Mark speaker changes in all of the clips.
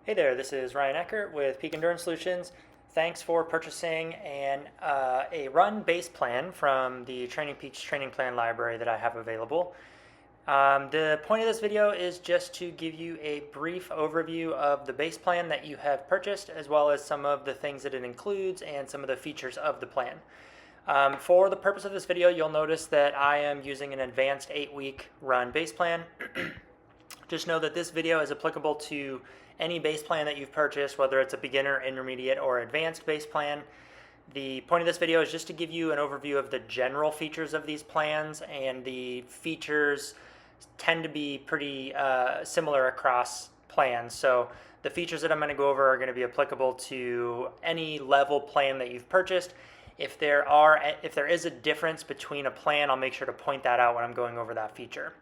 Speaker 1: Hey there, this is Ryan Eckert with Peak Endurance Solutions. Thanks for purchasing a run base plan from the Training Peaks training plan library that I have available. The point of this video is just to give you a brief overview of the base plan that you have purchased, as well as some of the things that it includes and some of the features of the plan. For the purpose of this video, you'll notice that I am using an advanced 8-week run base plan. Just know that this video is applicable to any base plan that you've purchased, whether it's a beginner, intermediate, or advanced base plan. The point of this video is just to give you an overview of the general features of these plans, and the features tend to be pretty similar across plans. So the features that I'm going to go over are going to be applicable to any level plan that you've purchased. If there is a difference between a plan, I'll make sure to point that out when I'm going over that feature.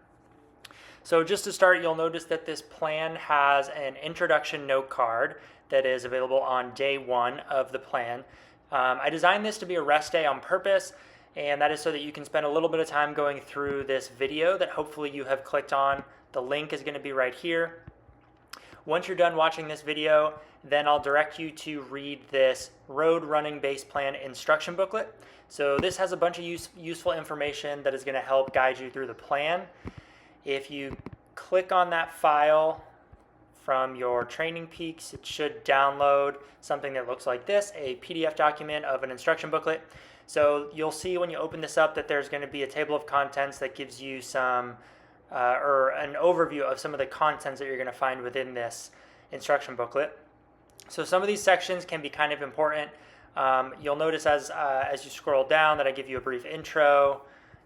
Speaker 1: So just to start, you'll notice that this plan has an introduction note card that is available on day one of the plan. I designed this to be a rest day on purpose, and that is so that you can spend a little bit of time going through this video that hopefully you have clicked on. The link is going to be right here. Once you're done watching this video, then I'll direct you to read this road running base plan instruction booklet. So this has a bunch of useful information that is going to help guide you through the plan. If you click on that file from your Training Peaks, it should download something that looks like this, a PDF document of an instruction booklet. So you'll see when you open this up that there's going to be a table of contents that gives you some or an overview of some of the contents that you're going to find within this instruction booklet. So some of these sections can be kind of important. You'll notice as you scroll down that I give you a brief intro.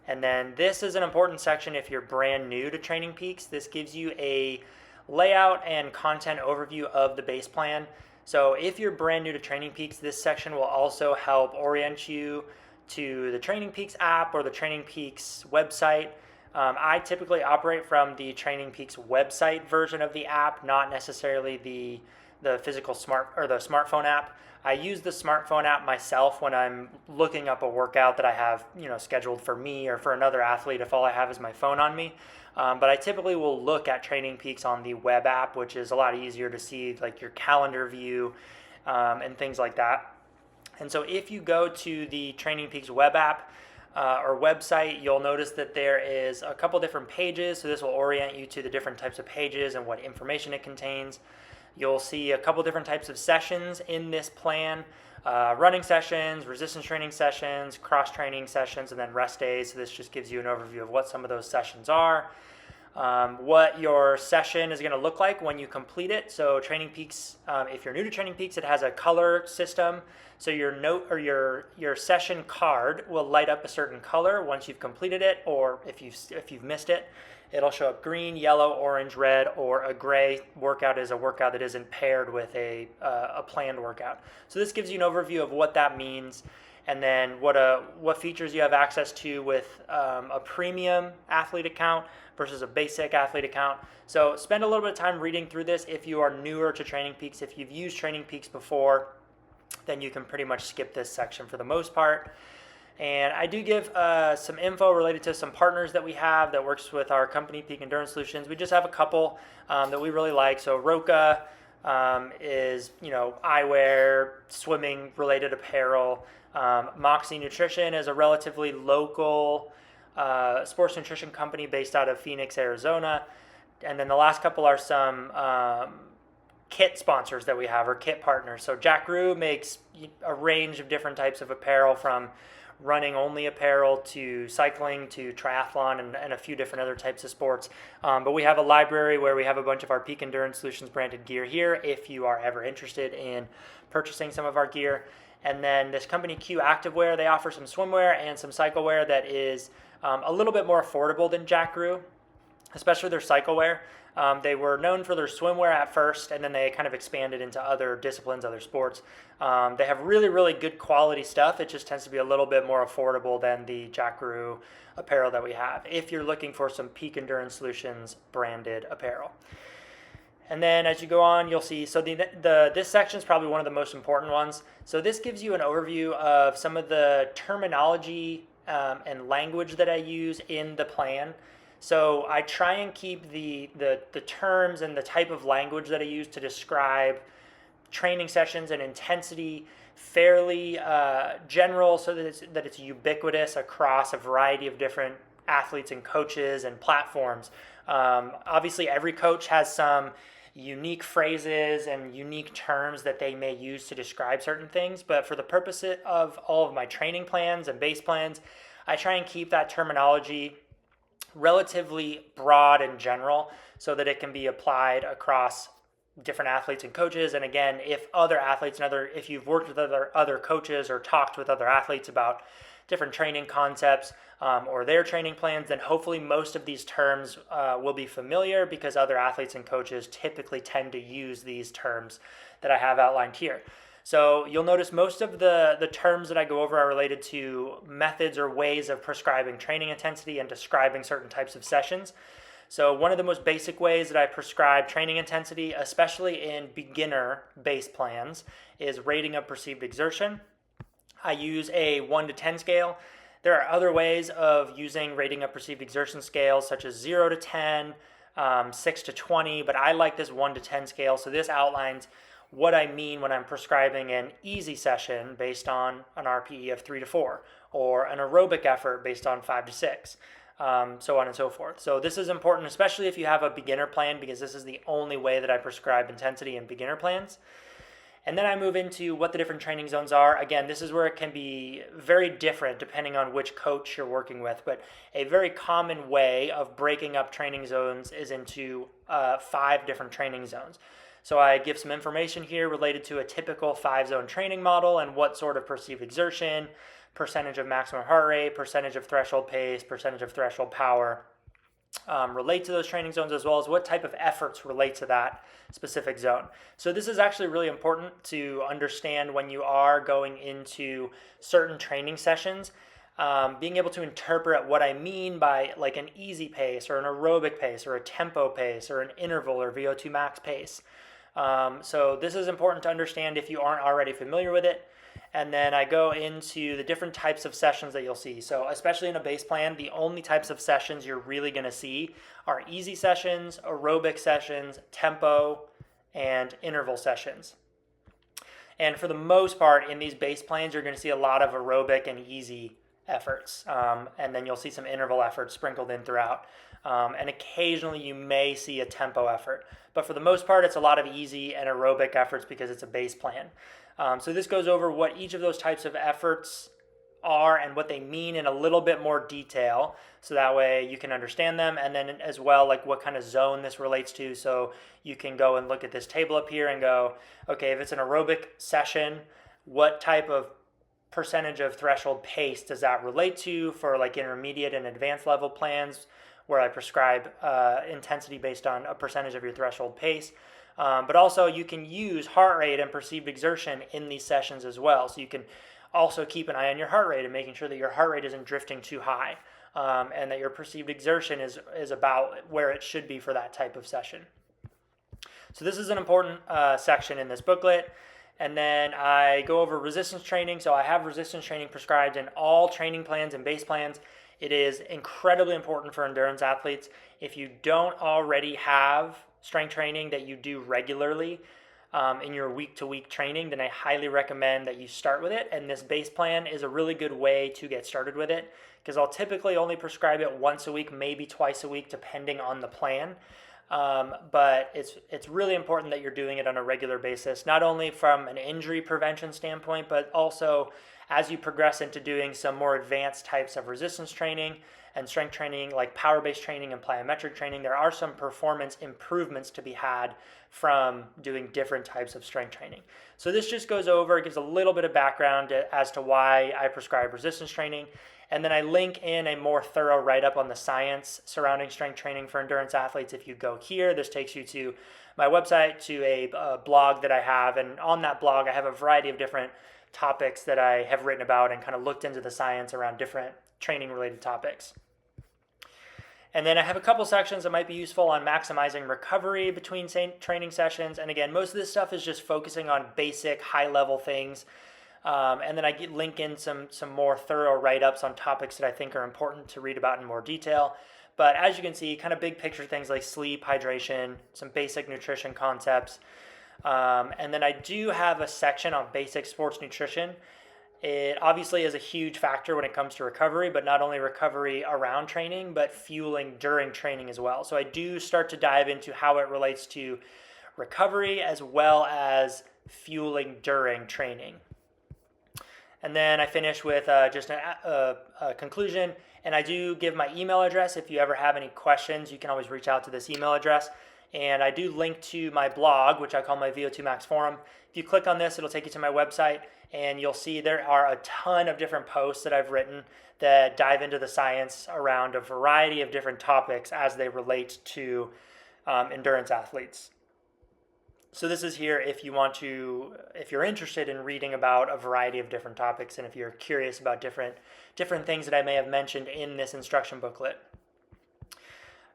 Speaker 1: And then this is an important section if you're brand new to Training Peaks. This gives you a layout and content overview of the base plan. So if you're brand new to Training Peaks, this section will also help orient you to the Training Peaks app or the Training Peaks website. I typically operate from the Training Peaks website version of the app, not necessarily the physical smartphone app. I use the smartphone app myself when I'm looking up a workout that I have, scheduled for me or for another athlete if all I have is my phone on me. But I typically will look at Training Peaks on the web app, which is a lot easier to see, like your calendar view and things like that. And so if you go to the Training Peaks web app or website, you'll notice that there is a couple different pages. So this will orient you to the different types of pages and what information it contains. You'll see a couple different types of sessions in this plan, running sessions, resistance training sessions, cross training sessions, and then rest days. So this just gives you an overview of what some of those sessions are, what your session is going to look like when you complete it. So Training Peaks, if you're new to Training Peaks, it has a color system. So your note or your session card will light up a certain color once you've completed it, or if you've missed it. It'll show up green, yellow, orange, red, or a gray workout is a workout that isn't paired with a planned workout. So this gives you an overview of what that means, and then what features you have access to with a premium athlete account versus a basic athlete account. So spend a little bit of time reading through this if you are newer to Training Peaks. If you've used Training Peaks before, then you can pretty much skip this section for the most part. And I do give some info related to some partners that we have that works with our company, Peak Endurance Solutions. We just have a couple that we really like. So Roka is, eyewear, swimming related apparel. Moxie Nutrition is a relatively local sports nutrition company based out of Phoenix, Arizona. And then the last couple are some kit sponsors that we have, or kit partners. So Jack Rue makes a range of different types of apparel, from running only apparel to cycling to triathlon and a few different other types of sports. But we have a library where we have a bunch of our Peak Endurance Solutions branded gear here if you are ever interested in purchasing some of our gear. And then this company Q Activewear, they offer some swimwear and some cyclewear that is a little bit more affordable than Jack Rue, especially their cyclewear. They were known for their swimwear at first, and then they kind of expanded into other disciplines, other sports. They have really, really good quality stuff. It just tends to be a little bit more affordable than the Jack Rue apparel that we have, if you're looking for some Peak Endurance Solutions branded apparel. And then as you go on, you'll see, so this section is probably one of the most important ones. So this gives you an overview of some of the terminology and language that I use in the plan. So I try and keep the terms and the type of language that I use to describe training sessions and intensity fairly general, so that it's ubiquitous across a variety of different athletes and coaches and platforms. Obviously, every coach has some unique phrases and unique terms that they may use to describe certain things, but for the purpose of all of my training plans and base plans, I try and keep that terminology relatively broad and general so that it can be applied across different athletes and coaches. And again, if other athletes and if you've worked with other coaches or talked with other athletes about different training concepts or their training plans, then hopefully most of these terms will be familiar, because other athletes and coaches typically tend to use these terms that I have outlined here. So you'll notice most of the terms that I go over are related to methods or ways of prescribing training intensity and describing certain types of sessions. So one of the most basic ways that I prescribe training intensity, especially in beginner base plans, is rating of perceived exertion. I use a 1 to 10 scale. There are other ways of using rating of perceived exertion scales, such as 0 to 10, 6 to 20, but I like this 1 to 10 scale. So this outlines what I mean when I'm prescribing an easy session based on an RPE of 3 to 4, or an aerobic effort based on 5 to 6, so on and so forth. So this is important, especially if you have a beginner plan, because this is the only way that I prescribe intensity in beginner plans. And then I move into what the different training zones are. Again, this is where it can be very different depending on which coach you're working with, but a very common way of breaking up training zones is into 5 different training zones. So I give some information here related to a typical 5-zone training model and what sort of perceived exertion, percentage of maximum heart rate, percentage of threshold pace, percentage of threshold power relate to those training zones, as well as what type of efforts relate to that specific zone. So this is actually really important to understand when you are going into certain training sessions. Being able to interpret what I mean by like an easy pace or an aerobic pace or a tempo pace or an interval or VO2 max pace. So this is important to understand if you aren't already familiar with it. And then I go into the different types of sessions that you'll see. So especially in a base plan, the only types of sessions you're really going to see are easy sessions, aerobic sessions, tempo, and interval sessions. And for the most part, in these base plans, you're going to see a lot of aerobic and easy efforts. And then you'll see some interval efforts sprinkled in throughout. And occasionally you may see a tempo effort. But for the most part, it's a lot of easy and aerobic efforts because it's a base plan. So this goes over what each of those types of efforts are and what they mean in a little bit more detail, so that way you can understand them, and then as well like what kind of zone this relates to. So you can go and look at this table up here and go, okay, if it's an aerobic session, what type of percentage of threshold pace does that relate to for like intermediate and advanced level plans, where I prescribe intensity based on a percentage of your threshold pace. But also you can use heart rate and perceived exertion in these sessions as well. So you can also keep an eye on your heart rate and making sure that your heart rate isn't drifting too high, and that your perceived exertion is about where it should be for that type of session. So this is an important section in this booklet. And then I go over resistance training. So I have resistance training prescribed in all training plans and base plans. It is incredibly important for endurance athletes. If you don't already have strength training that you do regularly in your week-to-week training, then I highly recommend that you start with it. And this base plan is a really good way to get started with it, because I'll typically only prescribe it once a week, maybe twice a week, depending on the plan. But it's really important that you're doing it on a regular basis, not only from an injury prevention standpoint, but also as you progress into doing some more advanced types of resistance training and strength training, like power-based training and plyometric training. There are some performance improvements to be had from doing different types of strength training. So this just goes over, gives a little bit of background as to why I prescribe resistance training. And then I link in a more thorough write-up on the science surrounding strength training for endurance athletes. If you go here, this takes you to my website, to a blog that I have. And on that blog, I have a variety of different topics that I have written about and kind of looked into the science around different training-related topics. And then I have a couple sections that might be useful on maximizing recovery between training sessions. And again, most of this stuff is just focusing on basic, high-level things. And then I link in some more thorough write-ups on topics that I think are important to read about in more detail. But as you can see, kind of big picture things like sleep, hydration, some basic nutrition concepts. And then I do have a section on basic sports nutrition. It obviously is a huge factor when it comes to recovery, but not only recovery around training, but fueling during training as well. So I do start to dive into how it relates to recovery as well as fueling during training. And then I finish with just a conclusion. And I do give my email address. If you ever have any questions, you can always reach out to this email address. And I do link to my blog, which I call my VO2 Max Forum. If you click on this, it'll take you to my website, and you'll see there are a ton of different posts that I've written that dive into the science around a variety of different topics as they relate to endurance athletes. So this is here if you're interested in reading about a variety of different topics, and if you're curious about different things that I may have mentioned in this instruction booklet.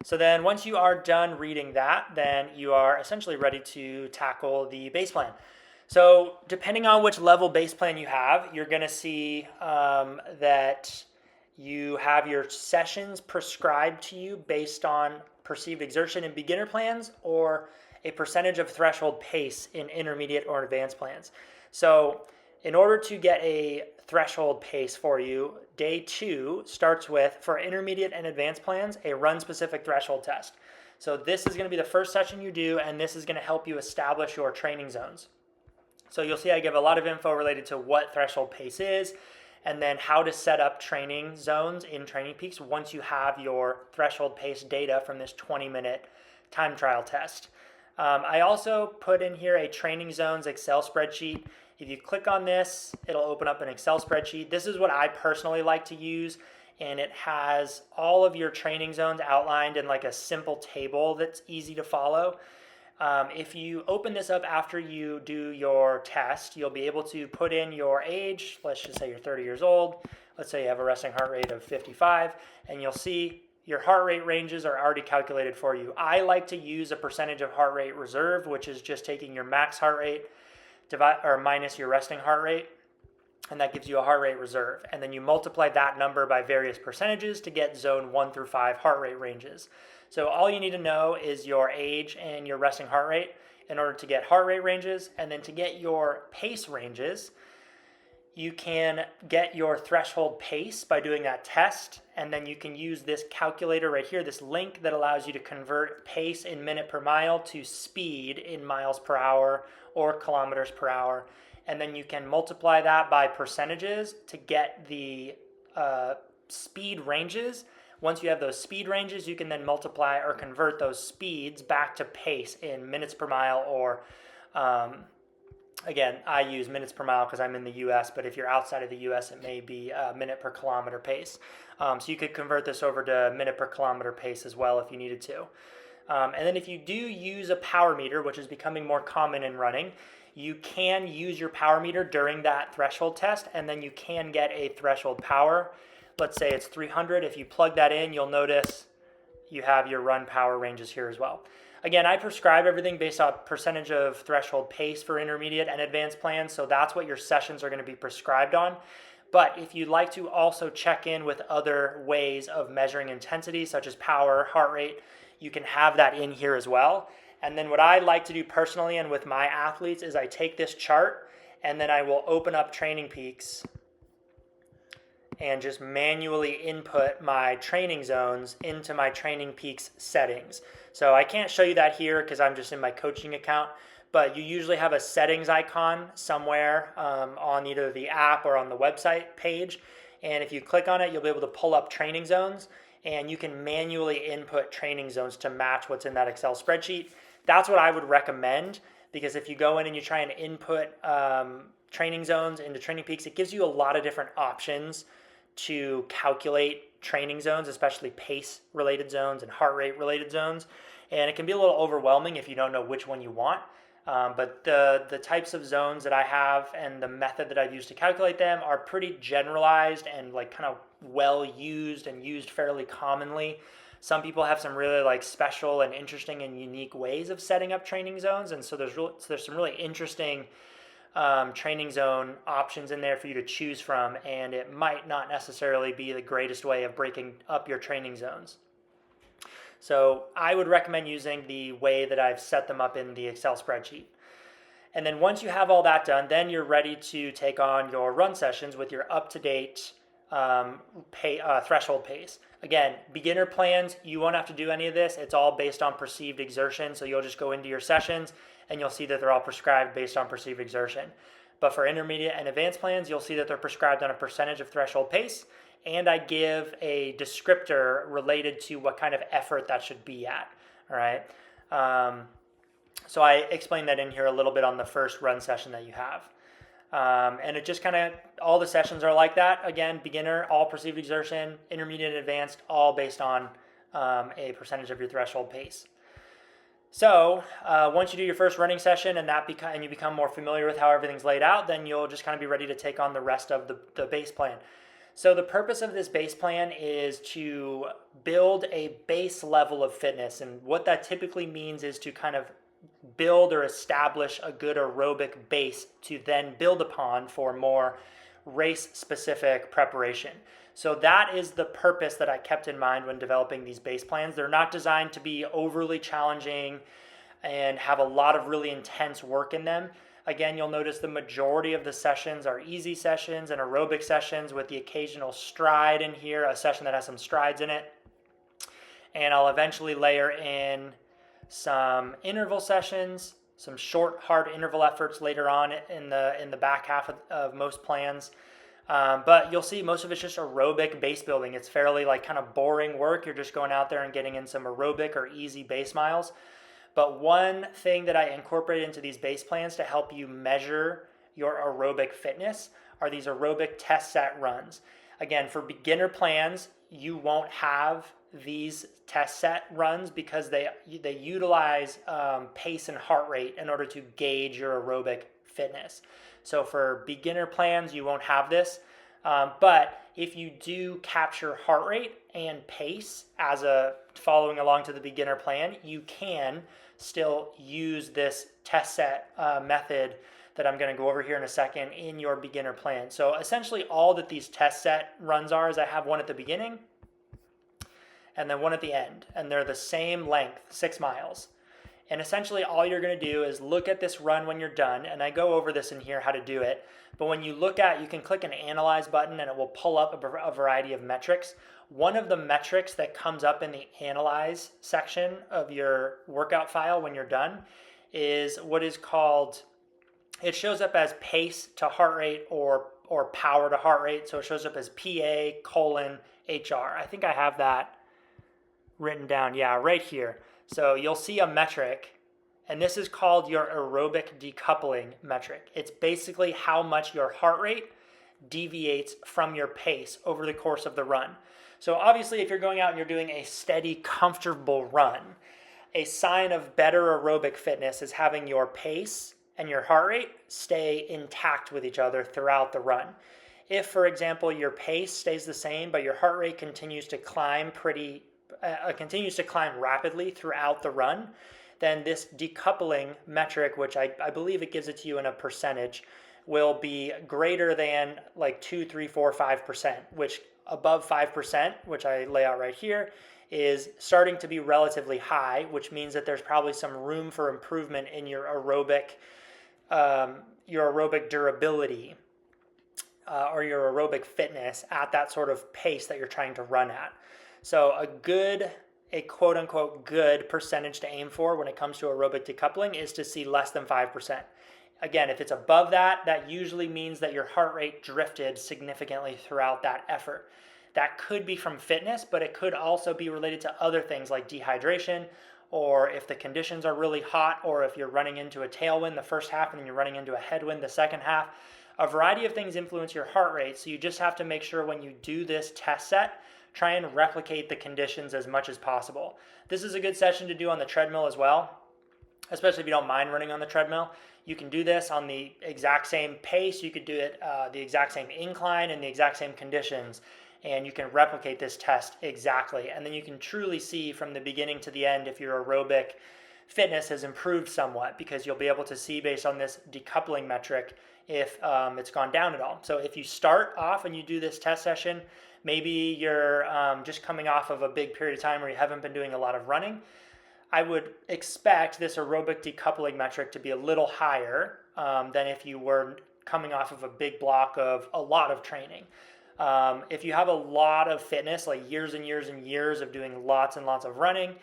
Speaker 1: So then once you are done reading that, then you are essentially ready to tackle the base plan. So depending on which level base plan you have, you're going to see that you have your sessions prescribed to you based on perceived exertion in beginner plans or a percentage of threshold pace in intermediate or advanced plans. So in order to get a threshold pace for you, day 2 starts with, for intermediate and advanced plans, a run-specific threshold test. So this is going to be the first session you do, and this is going to help you establish your training zones. So you'll see I give a lot of info related to what threshold pace is, and then how to set up training zones in Training Peaks once you have your threshold pace data from this 20-minute time trial test. I also put in here a training zones Excel spreadsheet. If you click on this, it'll open up an Excel spreadsheet. This is what I personally like to use, and it has all of your training zones outlined in like a simple table that's easy to follow. If you open this up after you do your test, you'll be able to put in your age. Let's just say you're 30 years old. Let's say you have a resting heart rate of 55, and you'll see your heart rate ranges are already calculated for you. I like to use a percentage of heart rate reserve, which is just taking your max heart rate minus your resting heart rate, and that gives you a heart rate reserve. And then you multiply that number by various percentages to get zone 1 through 5 heart rate ranges. So all you need to know is your age and your resting heart rate in order to get heart rate ranges. And then to get your pace ranges, you can get your threshold pace by doing that test, and then you can use this calculator right here, this link that allows you to convert pace in minute per mile to speed in miles per hour or kilometers per hour, and then you can multiply that by percentages to get the speed ranges. Once you have those speed ranges, you can then multiply or convert those speeds back to pace in minutes per mile or again, I use minutes per mile because I'm in the U.S., but if you're outside of the U.S., it may be minute per kilometer pace. So you could convert this over to minute per kilometer pace as well if you needed to. And then if you do use a power meter, which is becoming more common in running, you can use your power meter during that threshold test, and then you can get a threshold power. Let's say it's 300. If you plug that in, you'll notice you have your run power ranges here as well. Again, I prescribe everything based on percentage of threshold pace for intermediate and advanced plans, so that's what your sessions are going to be prescribed on. But if you'd like to also check in with other ways of measuring intensity, such as power, heart rate, you can have that in here as well. And then what I like to do personally and with my athletes is I take this chart and then I will open up Training Peaks and just manually input my training zones into my Training Peaks settings. So I can't show you that here because I'm just in my coaching account, but you usually have a settings icon somewhere on either the app or on the website page. And if you click on it, you'll be able to pull up training zones, and you can manually input training zones to match what's in that Excel spreadsheet. That's what I would recommend, because if you go in and you try and input training zones into Training Peaks, it gives you a lot of different options to calculate training zones, especially pace related zones and heart rate related zones. And it can be a little overwhelming if you don't know which one you want. But the types of zones that I have and the method that I've used to calculate them are pretty generalized and like kind of well used and used fairly commonly. Some people have some really like special and interesting and unique ways of setting up training zones. And so there's some really interesting training zone options in there for you to choose from, and it might not necessarily be the greatest way of breaking up your training zones. So I would recommend using the way that I've set them up in the Excel spreadsheet. And then once you have all that done, then you're ready to take on your run sessions with your up-to-date threshold pace. Again, beginner plans, you won't have to do any of this. It's all based on perceived exertion. So you'll just go into your sessions and you'll see that they're all prescribed based on perceived exertion. But for intermediate and advanced plans, you'll see that they're prescribed on a percentage of threshold pace. And I give a descriptor related to what kind of effort that should be at. All right. So I explained that in here a little bit on the first run session that you have. And it just kind of, all the sessions are like that. Again, beginner, all perceived exertion, intermediate and advanced, all based on a percentage of your threshold pace. So once you do your first running session and you become more familiar with how everything's laid out, then you'll just kind of be ready to take on the rest of the base plan. So the purpose of this base plan is to build a base level of fitness. And what that typically means is to kind of build or establish a good aerobic base to then build upon for more race-specific preparation. So that is the purpose that I kept in mind when developing these base plans. They're not designed to be overly challenging and have a lot of really intense work in them. Again, you'll notice the majority of the sessions are easy sessions and aerobic sessions with the occasional stride in here, a session that has some strides in it. And I'll eventually layer in some interval sessions, some short, hard interval efforts later on in the back half of most plans. But you'll see most of it's just aerobic base building. It's fairly like kind of boring work. You're just going out there and getting in some aerobic or easy base miles. But one thing that I incorporate into these base plans to help you measure your aerobic fitness are these aerobic test set runs. Again, for beginner plans, you won't have these test set runs because they utilize pace and heart rate in order to gauge your aerobic fitness. So for beginner plans, you won't have this. But if you do capture heart rate and pace as a following along to the beginner plan, you can still use this test set method that I'm going to go over here in a second in your beginner plan. So essentially all that these test set runs are is I have one at the beginning and then one at the end, and they're the same length, 6 miles. And essentially all you're going to do is look at this run when you're done, and I go over this in here how to do it, but when you look at, you can click an analyze button and it will pull up a variety of metrics. One of the metrics that comes up in the analyze section of your workout file when you're done is what is called, it shows up as pace to heart rate or power to heart rate. So it shows up as PA:HR. I think I have that written down. Yeah, right here. So you'll see a metric, and this is called your aerobic decoupling metric. It's basically how much your heart rate deviates from your pace over the course of the run. So obviously if you're going out and you're doing a steady, comfortable run, a sign of better aerobic fitness is having your pace and your heart rate stay intact with each other throughout the run. If, for example, your pace stays the same, but your heart rate continues to climb rapidly throughout the run, then this decoupling metric, which I believe it gives it to you in a percentage, will be greater than like 2, 3, 4, 5%, which above 5%, which I lay out right here, is starting to be relatively high, which means that there's probably some room for improvement in your aerobic durability or your aerobic fitness at that sort of pace that you're trying to run at. So a quote unquote good percentage to aim for when it comes to aerobic decoupling is to see less than 5%. Again, if it's above that, that usually means that your heart rate drifted significantly throughout that effort. That could be from fitness, but it could also be related to other things like dehydration, or if the conditions are really hot, or if you're running into a tailwind the first half and then you're running into a headwind the second half. A variety of things influence your heart rate, so you just have to make sure when you do this test set, try and replicate the conditions as much as possible. This is a good session to do on the treadmill as well, especially if you don't mind running on the treadmill. You can do this on the exact same pace. You could do it the exact same incline and the exact same conditions, and you can replicate this test exactly. And then you can truly see from the beginning to the end if your aerobic fitness has improved somewhat, because you'll be able to see based on this decoupling metric if it's gone down at all. So if you start off and you do this test session, Maybe you're just coming off of a big period of time where you haven't been doing a lot of running. I would expect this aerobic decoupling metric to be a little higher than if you were coming off of a big block of a lot of training. If you have a lot of fitness, like years and years and years of doing lots and lots of running,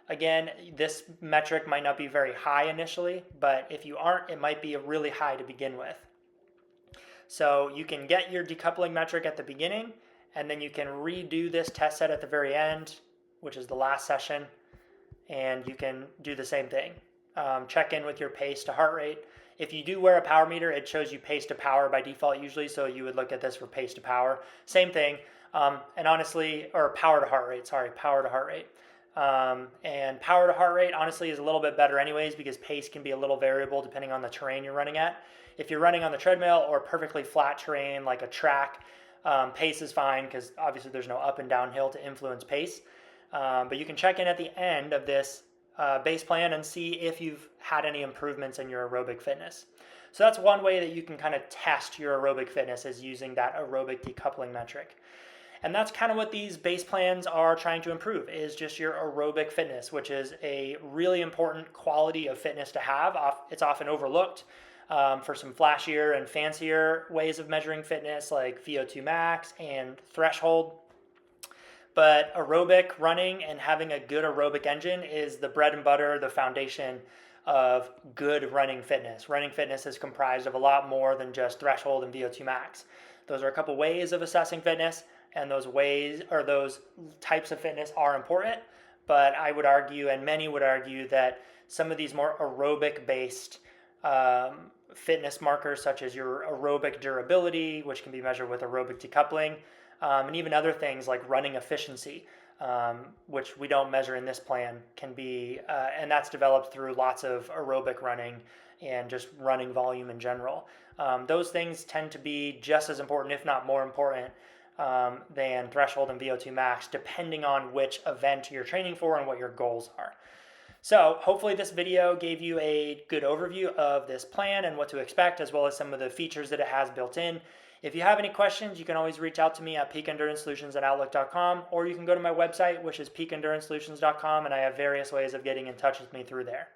Speaker 1: again, this metric might not be very high initially, but if you aren't, it might be really high to begin with. So you can get your decoupling metric at the beginning, and then you can redo this test set at the very end, which is the last session, and you can do the same thing. Check in with your pace to heart rate. If you do wear a power meter, it shows you pace to power by default usually, so you would look at this for pace to power. Same thing, and honestly, or power to heart rate, power to heart rate. And power to heart rate honestly is a little bit better anyways, because pace can be a little variable depending on the terrain you're running at. If you're running on the treadmill or perfectly flat terrain like a track, pace is fine because obviously there's no up and downhill to influence pace. But you can check in at the end of this base plan and see if you've had any improvements in your aerobic fitness. So that's one way that you can kind of test your aerobic fitness, is using that aerobic decoupling metric. And that's kind of what these base plans are trying to improve, is just your aerobic fitness, which is a really important quality of fitness to have. It's often overlooked for some flashier and fancier ways of measuring fitness like VO2 max and threshold. But aerobic running and having a good aerobic engine is the bread and butter, the foundation of good running fitness. Running fitness is comprised of a lot more than just threshold and VO2 max. Those are a couple ways of assessing fitness, and those ways, or those types of fitness, are important. But I would argue, and many would argue, that some of these more aerobic based fitness markers, such as your aerobic durability, which can be measured with aerobic decoupling, and even other things like running efficiency, which we don't measure in this plan, can be, and that's developed through lots of aerobic running and just running volume in general. Those things tend to be just as important, if not more important, than threshold and VO2 max, depending on which event you're training for and what your goals are. So hopefully this video gave you a good overview of this plan and what to expect, as well as some of the features that it has built in. If you have any questions, you can always reach out to me at peakenduranceSolutions@outlook.com, or you can go to my website, which is peakenduranceSolutions.com, and I have various ways of getting in touch with me through there.